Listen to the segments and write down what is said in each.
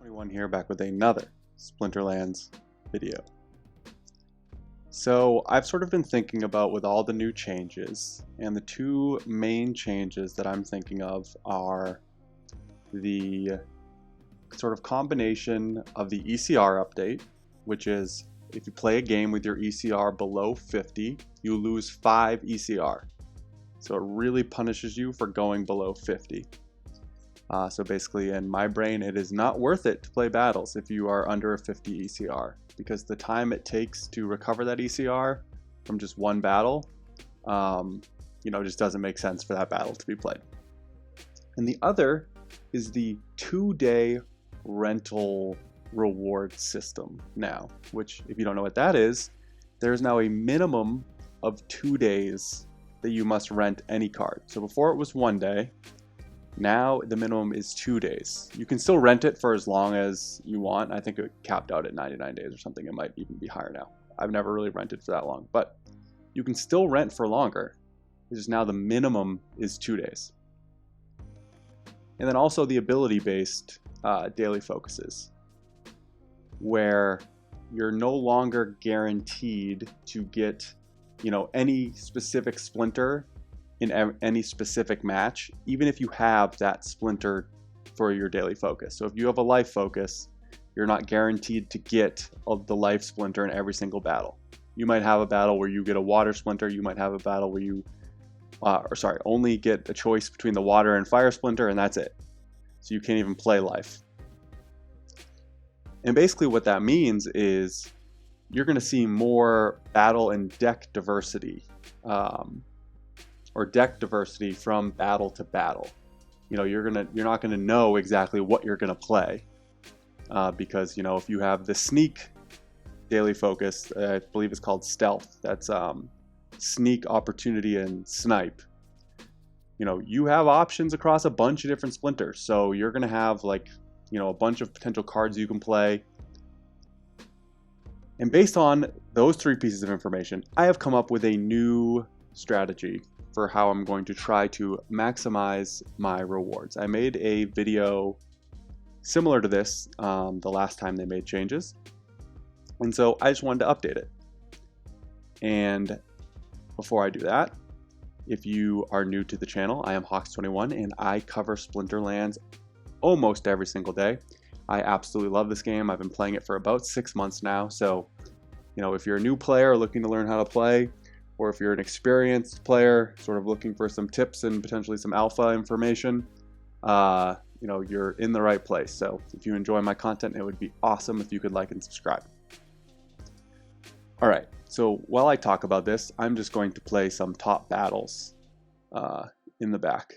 Hawks21 here, back with another Splinterlands video. So I've sort of been thinking about with all the new changes, and the two main changes that I'm thinking of are the sort of combination of the ECR update, which is if you play a game with your ECR below 50, you lose 5 ECR. So it really punishes you for going below 50. So basically, in my brain, it is not worth it to play battles if you are under a 50 ECR, because the time it takes to recover that ECR from just one battle, just doesn't make sense for that battle to be played. And the other is the 2-day rental reward system now, which, if you don't know what that is, there's now a minimum of 2 days that you must rent any card. So before it was 1 day. Now the minimum is 2 days. You can still rent it for as long as you want. I think it capped out at 99 days or something. It might even be higher now. I've never really rented for that long, but you can still rent for longer. It's just now the minimum is 2 days. And then also the ability-based daily focuses, where you're no longer guaranteed to get, any specific splinter in any specific match, even if you have that splinter for your daily focus. So if you have a life focus, you're not guaranteed to get the life splinter in every single battle. You might have a battle where you get a water splinter. You might have a battle where you, only get a choice between the water and fire splinter, and that's it. So you can't even play life. And basically what that means is you're going to see more battle and deck diversity, or deck diversity from battle to battle. You're not gonna know exactly what you're gonna play, because if you have the sneak daily focus, I believe it's called stealth. That's sneak, opportunity, and snipe. You have options across a bunch of different splinters, so you're gonna have a bunch of potential cards you can play. And based on those 3 pieces of information, I have come up with a new strategy for how I'm going to try to maximize my rewards. I made a video similar to this the last time they made changes, and so I just wanted to update it. And before I do that, if you are new to the channel, I am Hawks21 and I cover Splinterlands almost every single day. I absolutely love this game. I've been playing it for about 6 months now, so if you're a new player looking to learn how to play, or if you're an experienced player sort of looking for some tips and potentially some alpha information, you're in the right place. So if you enjoy my content, it would be awesome if you could like and subscribe. All right, so while I talk about this, I'm just going to play some top battles in the back.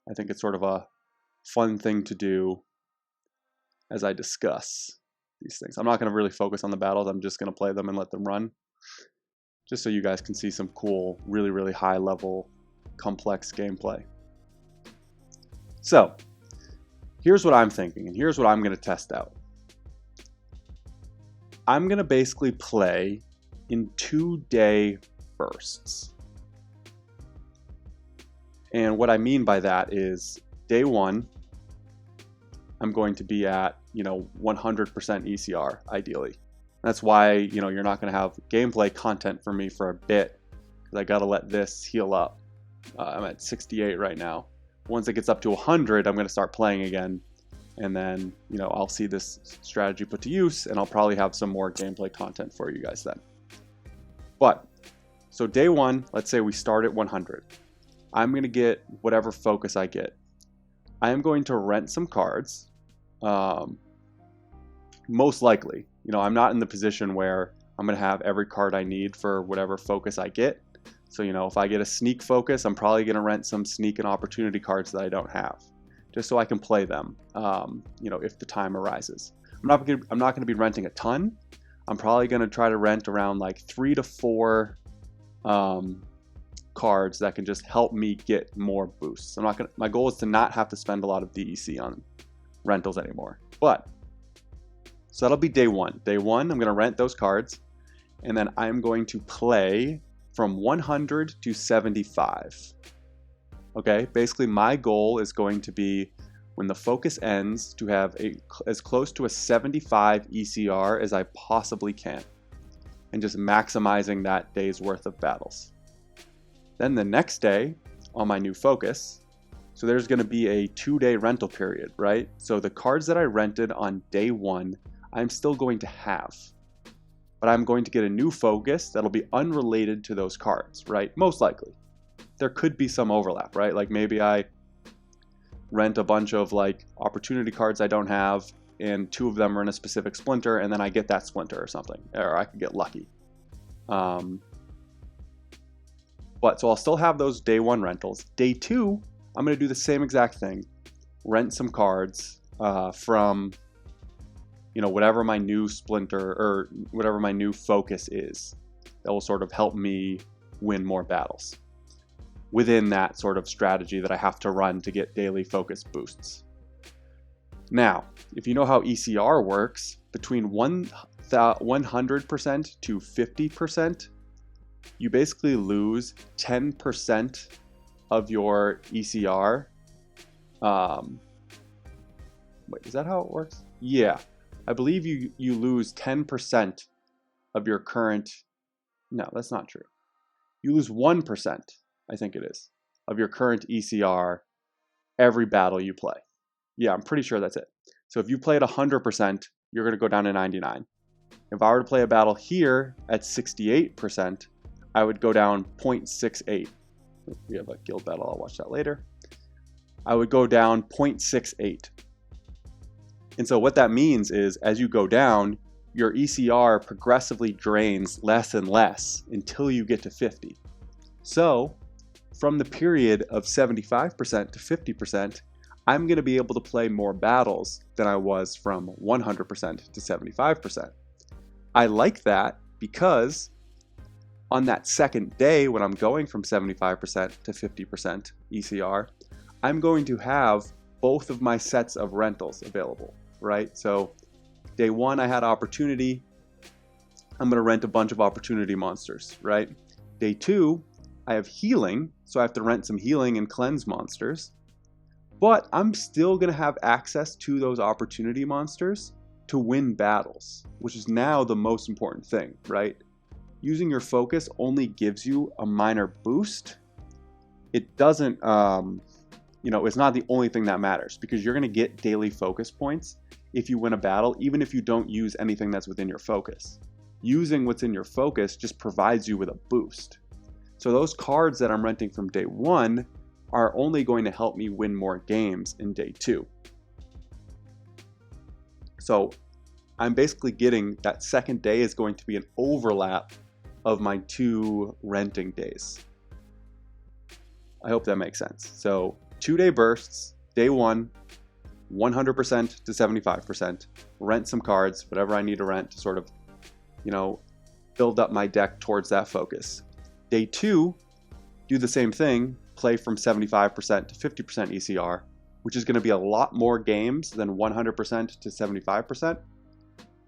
I think it's sort of a fun thing to do as I discuss these things. I'm not going to really focus on the battles. I'm just going to play them and let them run, just so you guys can see some cool, really, really high level, complex gameplay. So here's what I'm thinking, and here's what I'm going to test out. I'm going to basically play in 2-day bursts. And what I mean by that is day 1, I'm going to be at 100% ECR ideally. That's why you're not going to have gameplay content for me for a bit, because I got to let this heal up. I'm at 68 right now. Once it gets up to 100, I'm going to start playing again, and then I'll see this strategy put to use, and I'll probably have some more gameplay content for you guys then. But so day 1, let's say we start at 100. I'm going to get whatever focus I get. I am going to rent some cards, most likely. I'm not in the position where I'm going to have every card I need for whatever focus I get. So, if I get a sneak focus, I'm probably going to rent some sneak and opportunity cards that I don't have, just so I can play them, if the time arises. I'm not going to be renting a ton. I'm probably going to try to rent around 3 to 4 cards that can just help me get more boosts. My goal is to not have to spend a lot of DEC on rentals anymore. So that'll be day 1. Day 1, I'm going to rent those cards, and then I'm going to play from 100 to 75. Okay, basically my goal is going to be when the focus ends to have as close to a 75 ECR as I possibly can, and just maximizing that day's worth of battles. Then the next day on my new focus, so there's going to be a 2-day rental period, right? So the cards that I rented on day 1, I'm still going to have, but I'm going to get a new focus that'll be unrelated to those cards, right? Most likely. There could be some overlap, right? Like maybe I rent a bunch of like opportunity cards I don't have, and 2 of them are in a specific splinter, and then I get that splinter or something, or I could get lucky. But so I'll still have those day 1 rentals. Day 2, I'm going to do the same exact thing. Rent some cards from, whatever my new splinter or whatever my new focus is. That will sort of help me win more battles within that sort of strategy that I have to run to get daily focus boosts. Now, if you know how ECR works, between 100% to 50%, you basically lose 10% of your ECR. Wait, is that how it works? Yeah, I believe you lose 10% of your current. No, that's not true. You lose 1%, I think it is, of your current ECR every battle you play. Yeah, I'm pretty sure that's it. So if you play at 100%, you're going to go down to 99. If I were to play a battle here at 68%, I would go down 0.68. We have a guild battle, I'll watch that later. I would go down 0.68. And so what that means is as you go down, your ECR progressively drains less and less until you get to 50. So from the period of 75% to 50%, I'm going to be able to play more battles than I was from 100% to 75%. I like that because on that second day when I'm going from 75% to 50% ECR, I'm going to have both of my sets of rentals available, right? So day 1 I had opportunity. I'm going to rent a bunch of opportunity monsters, right? Day 2 I have healing, so I have to rent some healing and cleanse monsters. But I'm still going to have access to those opportunity monsters to win battles, which is now the most important thing, right? Using your focus only gives you a minor boost. It doesn't, it's not the only thing that matters, because you're going to get daily focus points if you win a battle, even if you don't use anything that's within your focus. Using what's in your focus just provides you with a boost. So those cards that I'm renting from day 1 are only going to help me win more games in day 2. So I'm basically getting that second day is going to be an overlap of my 2 renting days. I hope that makes sense. So 2-day bursts, day 1, 100% to 75%, rent some cards, whatever I need to rent to sort of, build up my deck towards that focus. Day 2, do the same thing, play from 75% to 50% ECR, which is going to be a lot more games than 100% to 75%.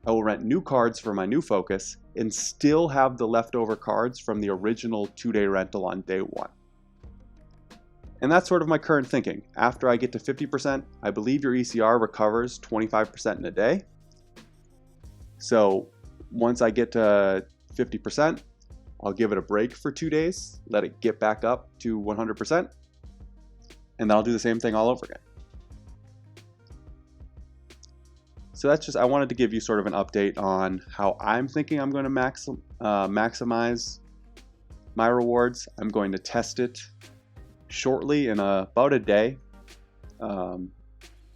I will rent new cards for my new focus and still have the leftover cards from the original 2-day rental on day 1. And that's sort of my current thinking. After I get to 50%, I believe your ECR recovers 25% in a day. So once I get to 50%, I'll give it a break for 2 days, let it get back up to 100%, and then I'll do the same thing all over again. So that's just, I wanted to give you sort of an update on how I'm thinking I'm going to maximize my rewards. I'm going to test it shortly in about a day, from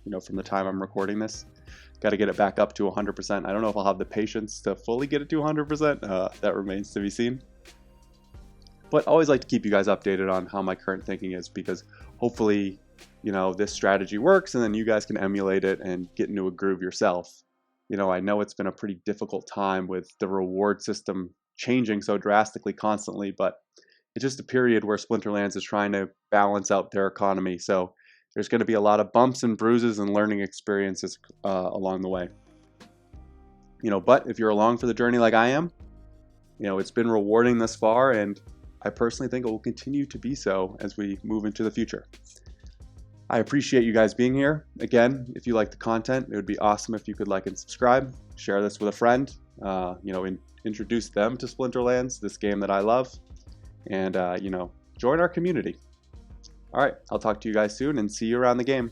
the time I'm recording this. Got to get it back up to 100%. I don't know if I'll have the patience to fully get it to 100%. That remains to be seen. But I always like to keep you guys updated on how my current thinking is, because hopefully, this strategy works and then you guys can emulate it and get into a groove yourself. I know it's been a pretty difficult time with the reward system changing so drastically constantly, but it's just a period where Splinterlands is trying to balance out their economy. So there's going to be a lot of bumps and bruises and learning experiences along the way. But if you're along for the journey like I am, it's been rewarding thus far, and I personally think it will continue to be so as we move into the future. I appreciate you guys being here. Again, if you like the content, it would be awesome if you could like and subscribe, share this with a friend, introduce them to Splinterlands, this game that I love, and join our community. All right, I'll talk to you guys soon and see you around the game.